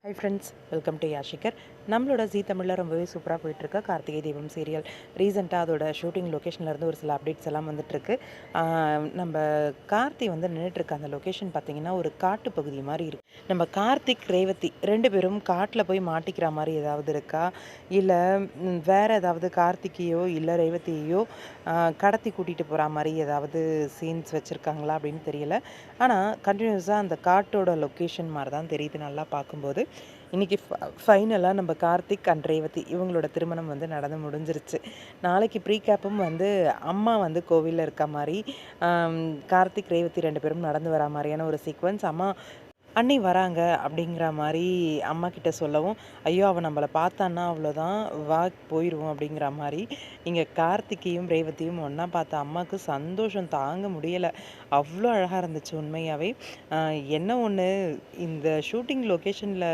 High friends, welcome to Yashikar. நம்மளோட Zee தமிழில் ரொம்பவே சூப்பராக போயிட்டுருக்க கார்த்திகை தீபம் சீரியல் ரீசெண்டாக அதோட ஷூட்டிங் லொக்கேஷன்லேருந்து ஒரு சில அப்டேட்ஸ் எல்லாம் வந்துட்டுருக்கு. நம்ம கார்த்தி வந்து நின்றுட்டுருக்க அந்த லொக்கேஷன் பார்த்திங்கன்னா ஒரு காட்டு பகுதி மாதிரி இருக்குது. நம்ம கார்த்திக் ரேவதி 2 பேரும் காட்டில் போய் மாட்டிக்கிற மாதிரி ஏதாவது இருக்கா, இல்லை வேறு ஏதாவது கார்த்திகையோ இல்லை ரேவதியையோ கடத்தி கூட்டிகிட்டு போகிற மாதிரி ஏதாவது சீன்ஸ் வச்சுருக்காங்களா அப்படின்னு தெரியல. ஆனால் கண்டினியூஸாக அந்த காட்டோட லொக்கேஷன் மாதிரி தான் தெரியுது நல்லா பார்க்கும்போது. இன்றைக்கி ஃபைனலாக நம்ம கார்த்திக் அண்ட் ரேவதி இவங்களோட திருமணம் வந்து நடந்து முடிஞ்சிருச்சு. நாளைக்கு ப்ரீ கேப்பும் வந்து அம்மா வந்து கோவிலில் இருக்க மாதிரி, கார்த்திக் ரேவதி 2 பேரும் நடந்து வர மாதிரியான ஒரு சீக்வன்ஸ் அம்மா அண்ணி வராங்க அப்படிங்கிற மாதிரி அம்மா கிட்ட சொல்லவும், ஐயோ அவன் நம்மளை பார்த்தான்னா அவ்வளோதான், வா போயிடுவோம் அப்படிங்கிற மாதிரி இங்கே கார்த்திகையும் ரேவதியும் ஒன்றா பார்த்த அம்மாவுக்கு சந்தோஷம் தாங்க முடியலை. அவ்வளோ அழகாக இருந்துச்சு உண்மையாகவே. என்ன ஒன்று, இந்த ஷூட்டிங் லொக்கேஷனில்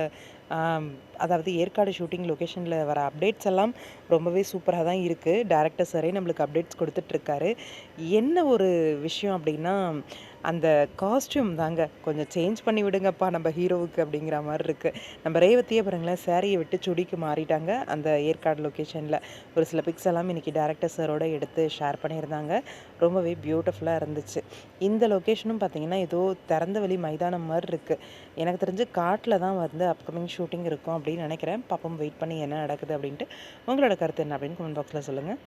அதாவது ஏற்காடு ஷூட்டிங் லொக்கேஷனில் வர அப்டேட்ஸ் எல்லாம் ரொம்பவே சூப்பராக தான் இருக்குது. டைரக்டர் சாரே நம்மளுக்கு அப்டேட்ஸ் கொடுத்துட்ருக்காரு. என்ன ஒரு விஷயம் அப்படின்னா, அந்த காஸ்ட்யூம் தாங்க கொஞ்சம் சேஞ்ச் பண்ணி விடுங்கப்பா நம்ம ஹீரோவுக்கு அப்படிங்கிற மாதிரி இருக்குது. நம்ம ரேவதியே பாருங்களேன், சேரீயை விட்டு சுடிக்கு மாறிட்டாங்க அந்த ஏற்காடு லொக்கேஷனில். ஒரு சில பிக்ஸ் எல்லாம் இன்றைக்கி டேரக்டர் சாரோட எடுத்து ஷேர் பண்ணியிருந்தாங்க. ரொம்பவே பியூட்டிஃபுல்லாக இருந்துச்சு. இந்த லொக்கேஷனும் பார்த்திங்கன்னா ஏதோ திறந்த வெளி மைதானம் மாதிரி இருக்குது. எனக்கு தெரிஞ்சு காட்டில் தான் வந்து அப்கமிங் ஷூட்டிங் இருக்கும் அப்படின்னு நினைக்கிறேன். பாப்போம், வெயிட் பண்ணி என்ன நடக்குது அப்படின்ட்டு. உங்களோட கருத்து என்ன அப்படின்னு கமெண்ட் பாக்ஸில் சொல்லுங்கள்.